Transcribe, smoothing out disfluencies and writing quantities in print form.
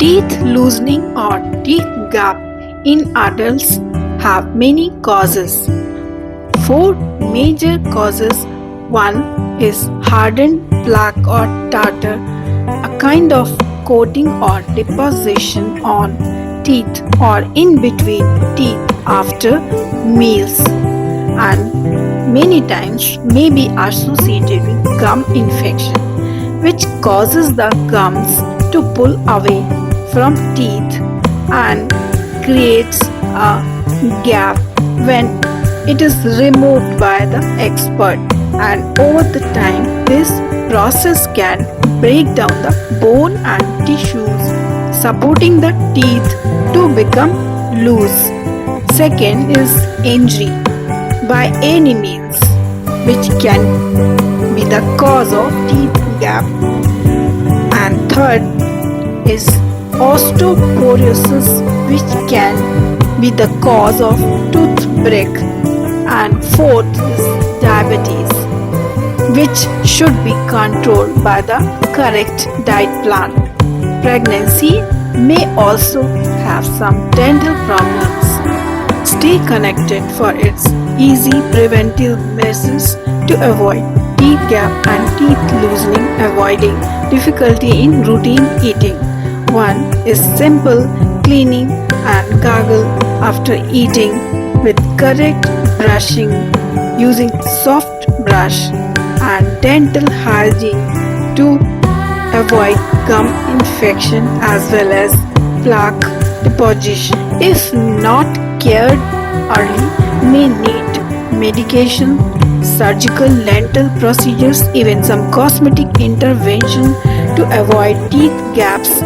Teeth loosening or teeth gap in adults have many causes. Four major causes. One is hardened plaque or tartar, a kind of coating or deposition on teeth or in between teeth after meals, and many times may be associated with gum infection, which causes the gums to pull away from teeth and creates a gap when it is removed by the expert, and over the time this process can break down the bone and tissues supporting the teeth to become loose. Second is injury by any means, which can be the cause of teeth gap. And third is osteoporosis, which can be the cause of tooth break. And fourth is diabetes, which should be controlled by the correct diet plan. Pregnancy may also have some dental problems. Stay connected for its easy preventive measures to avoid teeth gap and teeth loosening. Avoiding difficulty in routine eating. One is simple cleaning and gargle after eating with correct brushing using soft brush, and dental hygiene to avoid gum infection as well as plaque deposition. If not cared early, may need medication, surgical dental procedures, even some cosmetic intervention to avoid teeth gaps